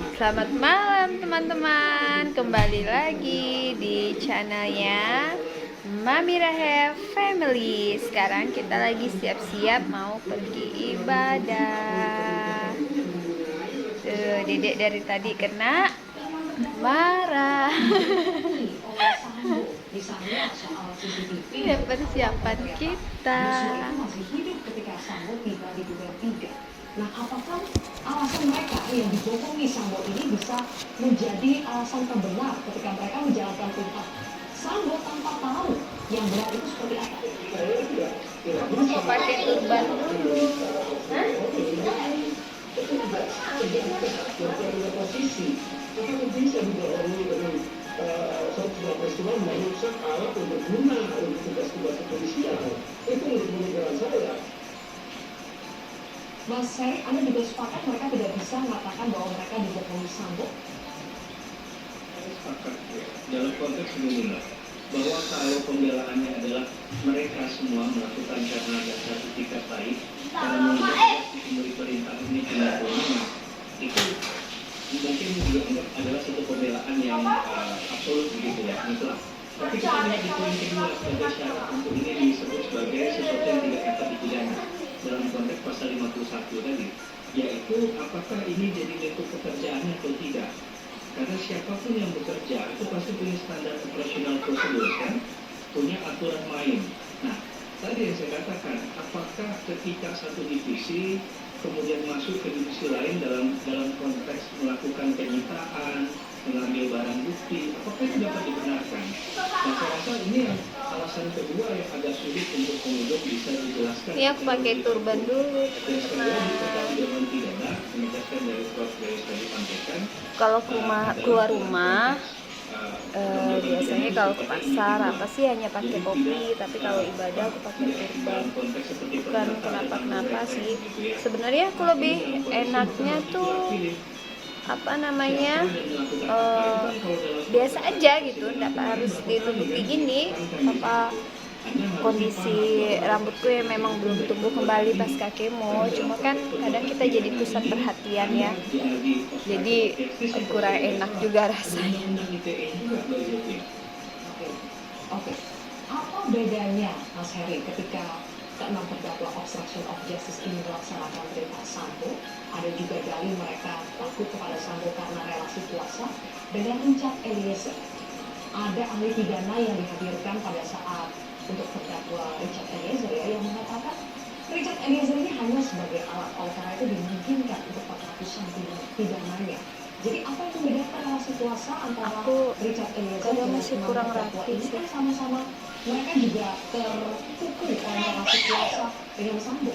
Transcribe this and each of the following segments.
Selamat malam teman-teman, kembali lagi di channelnya Mami Rahel Family. Sekarang kita lagi siap-siap mau pergi ibadah. Tuh, dedek dari tadi kena marah. Ini persiapan kita. Nah, apakah alasan mereka yang dibohongi Sambo ini bisa menjadi alasan terbenar ketika mereka menjalankan perintah Sambo tanpa tahu yang benar itu seperti apa? Aku mau pakai turban dulu. Hah? Posisi apakah bisa dibohongi dengan suatu peristiwa merusak alat yang berguna untuk tugas-tugas kepolisian? Itu menurut pemikiran saya. Mas Heri, Anda juga sepakat mereka tidak bisa mengatakan bahwa mereka dibohongi Sambo? Saya sepakat ya, dalam konteks beginilah, bahwa kalau pembelaannya adalah mereka semua melakukan karena ada sertifikat baik, karena mengenai memberi perintah ini kewenangan, itu mungkin dianggap adalah satu pembelaan yang absolut begitu ya, mutlak. Tapi kita lihat di poin kedua sebagai syarat untuk ini disebut sebagai sesuatu yang tidak dapat dipidana dalam konteks pasal 51 tadi, yaitu apakah ini jadi bentuk pekerjaannya atau tidak. Karena siapapun yang bekerja itu pasti punya standar operasional prosedur kan, punya aturan main. Nah, tadi yang saya katakan, apakah ketika satu divisi kemudian masuk ke divisi lain dalam konteks melakukan penyitaan, mengambil barang bukti, apakah itu dapat dibenarkan? Nah, saya rasa ini yang alasan kedua yang agak sulit untuk kemudian bisa dijelaskan. Ini aku pakai turban dulu, Dan sekali lagi teman-teman. tentang jawaban pidana, menegaskan dari Prof. Gayus tadi sampaikan, Kalau keluar rumah, biasanya kalau ke pasar apa sih hanya pakai topi, tapi kalau ibadah aku pakai turban. Bukan kenapa sih. Sebenarnya aku lebih enaknya tuh apa namanya biasa aja gitu, nggak harus ditutupi gini. Apa kondisi rambutku yang memang belum tumbuh kembali pasca kemo, cuma kan kadang kita jadi pusat perhatian ya, jadi kurang enak juga rasanya. Oke. Apa bedanya, Mas Heri, ketika keenam terdakwa obstruction of justice ini melaksanakan perintah Sambo, ada juga dalih mereka takut kepada Sambo karena relasi kuasa, dengan Richard Eliezer? Ada ahli pidana yang dihadirkan pada saat untuk terdakwa Richard Eliezer ya, yang mengatakan Richard Eliezer ini hanya sebagai alat, oleh karena itu dimungkinkan untuk penghapusan pidananya. Jadi apa yang membedakan relasi kuasa antara Richard Eliezer dan masih kurang terdakwa rapi ini? sih. Kan sama-sama mereka juga terpukul oleh relasi kuasa dengan Sambo.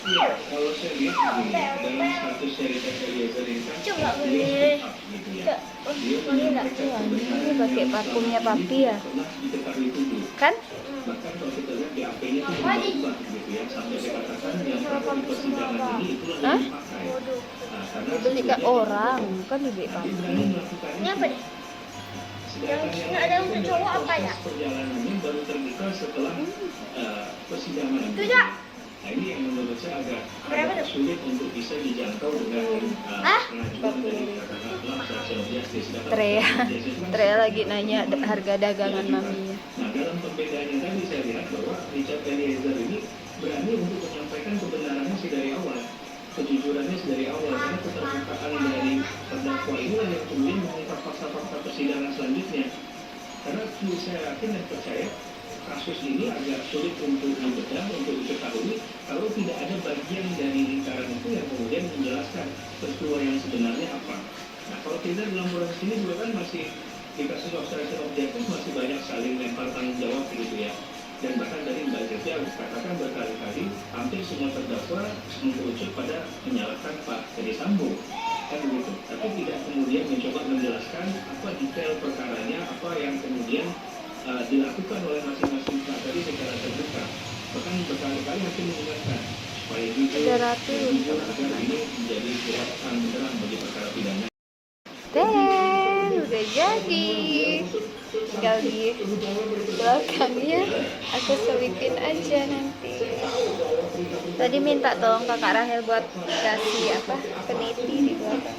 ya, kalau saya lihat begini, dalam status Richard Eliezer ini kan Coba dia boleh. speak up gitu ya. Dia menyampaikan kebenaran Ini pakai parfumnya papi ya? pernah diketahui tuduh. Kan? Bahkan kalau kita lihat di AP-nya itu berubah gitu ya, sampai dikatakan yang pernah di persidangan ini itulah yang dipakai. Nah, karena Dibeli ke orang, kan dibeli dia papi. berani melakukan Ini apa nih? sedangkan Yang yang ada lain untuk itu cowok adalah apa ya? proses perjalanannya baru terbuka setelah persidangan. Itu ya? Nah, ini yang menurut saya Berapa agak tuh? sulit untuk bisa dijangkau dengan pengajuan dari katakanlah obstruction of justice. Sedangkan Trea, obstruction of justice kan Trea lagi nanya harga dagangan maminya. Nah, dalam perbedaannya tadi saya lihat bahwa Richard Eliezer ini berani untuk menyampaikan kebenarannya dari awal, kejujurannya dari awal, karena keterbukaan dari terdakwa inilah yang kemudian mengungkap fakta-fakta persidangan selanjutnya. Karena saya yakin dan percaya kasus ini agak sulit untuk dibedah, untuk diketahui kalau tidak ada bagian dari lingkaran itu yang kemudian menjelaskan peristiwa yang sebenarnya apa. Nah, kalau tidak dalam proses ini juga kan masih di kasus obstruction of justice masih banyak saling lempar tanggung jawab begitu ya. Dan bahkan dari Mbak Zevia katakan berkali-kali hampir semua terdakwa mengerucut pada menyalahkan Pak Ferdi Sambo kan begitu. Tapi tidak kemudian mencoba menjelaskan apa detail perkaranya, apa yang kemudian dilakukan oleh masing-masing pihak tadi secara terbuka. Bahkan berkali-kali hakim mengingatkan supaya jujur agar ini menjadi surat terang bagi perkara pidana. Udah jadi. Tinggal di belakangnya aku selipin aja nanti. Tadi minta tolong kakak Rahel buat kasih apa peniti di belakang.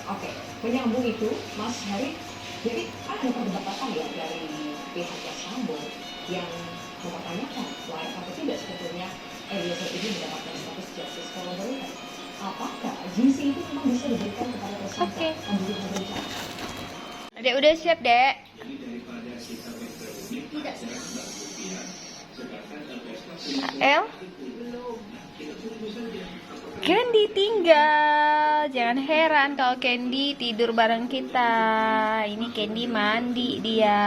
Oke, menyambung itu, Mas Heri, jadi ada perdebatan ya dari pihak Sambo yang mempertanyakan layak atau tidak sebetulnya Eliezer ini mendapatkan status justice collaborator. Apakah GC itu memang bisa diberikan kepada tersangka Oke. untuk berbicara? Adek udah siap, Dek? El? Candy tinggal. Jangan heran kalau Candy tidur bareng kita. Ini Candy mandi dia.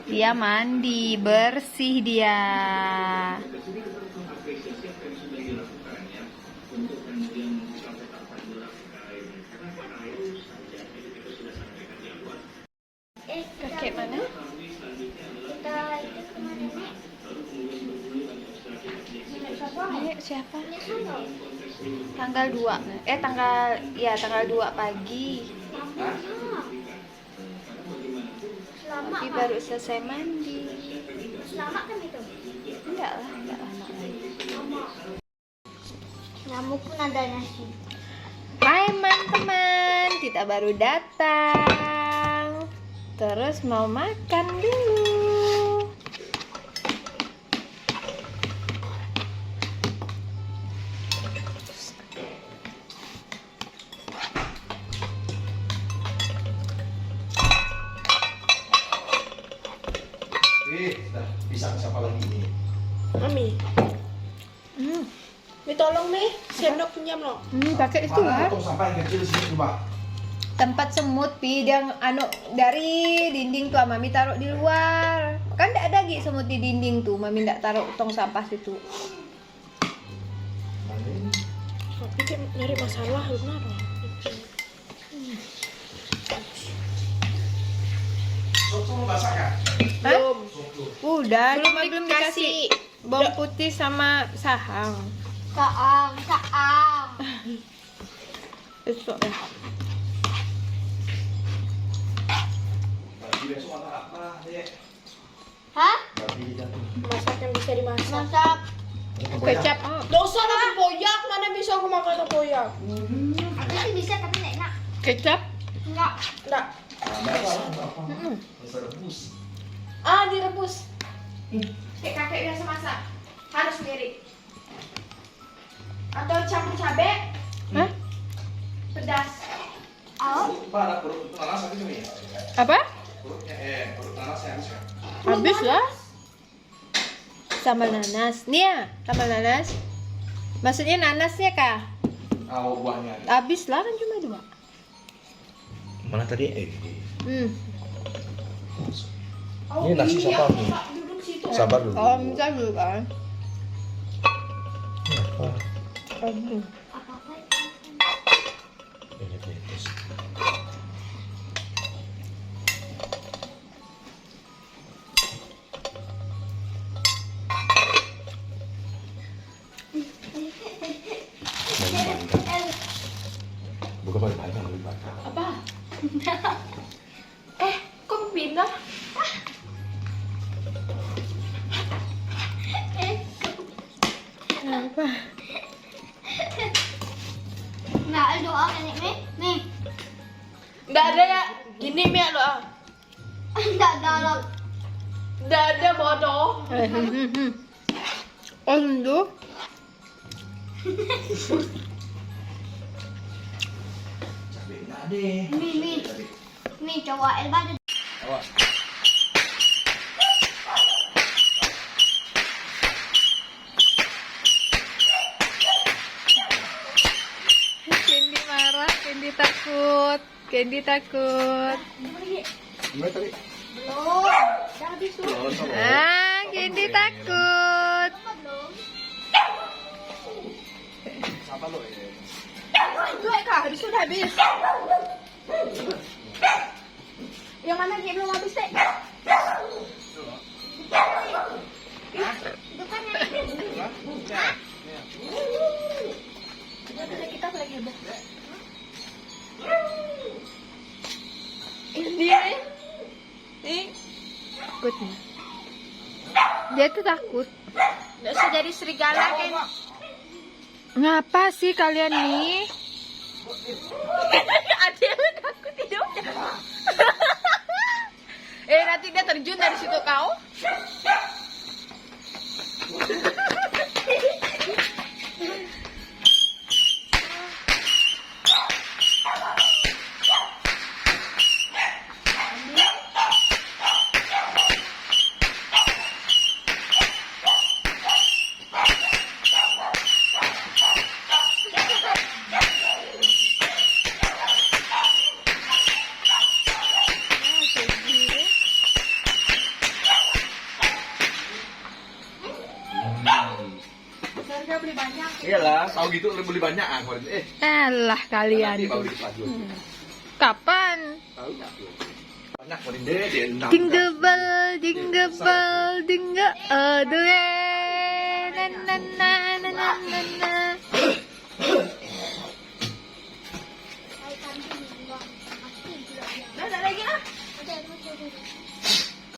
Dia mandi, bersih dia. Kakek mana? Kita itu kemana nek? Nenek siapa? Ayo, siapa? Nenek siapa? Tanggal 2. Tanggal 2 pagi. Selamat Tapi kan? baru selesai mandi. Selamat kan itu? Enggak lama lagi. Lama. Nyamuk pun ada nasi. Hai teman-teman, kita baru datang. Terus mau makan dulu. Dah, pisang siapa lagi nih? Mami, Hmm, mi tolong nih, sendok pinjam lo. pakai itu Mana lah. potong sampah yang kecil sini coba. Tempat semut pi yang anu dari dinding tuh mami taruh di luar. Kan enggak ada lagi semut di dinding tuh, mami enggak taruh tong sampah situ. Mana ini? Tapi kayak nyari masalah benar. Sop mau masak kan? Hah? Belum. Sop tuh. Udah, Belum cuma belum dikasih bawang putih sama sahang. Kaang, kaang. Besok ya. Bagi besok masak apa, Dek? Hah? Bagi jantung. Masak yang bisa dimasak. Masak. Kecap. Gak usah lah tempoyak, mana bisa aku makan tempoyak? Aku sih bisa tapi nggak enak. Kecap. Enggak. Enggak. Nah, apa? Bisa rebus. Ah, direbus. Kayak kakek biasa masak. Harus mirip. Atau campur cabai, Hah? pedas. Oh, Pak, ada perut nanas habis nih. Apa? Perutnya, perut nanas habis kan? Habis lah. Sambal nanas. Nih ya, sambal nanas. Maksudnya nanasnya kah? Oh, buahnya. Habis lah kan cuma 2. Mana tadi? Oh, Ini nasi iya, siapa nih? Pak, duduk situ. Sabar dulu. Oh, minta dulu kan. Apa? Aduh. apa-apa. Ini terus. Bukan banyak lebih banyak. Apa? Kok pindah? Apa? Nggak ada doa nenek nih. Nih. Enggak ada ya. Gini mi lo. Nggak dalam. Enggak ada bodoh. Oh, itu. Cabai nggak ada. Nih. Nih coba Elba ada. Awas. Candy marah, Candy takut. Candy takut. Gimana tadi? Belum. Udah habis tuh. Candy takut. Belum. Siapa lo? Itu Eka, habis sudah habis. Yang mana dia belum habis, Teh? Dia tuh takut. Nggak usah jadi serigala kan. Ngapa sih kalian nih? Adil takut hidupnya. Nanti dia terjun dari situ kau. Harga beli banyak. Iyalah, tahu gitu lu beli banyak ah kemarin. Alah kalian nanti tuh. baru dijual. Kapan? Tahu enggak tuh? Banyak kemarin deh dia 6. Jingle bell, jingle bell, jingle all the way. Na na na na na na na.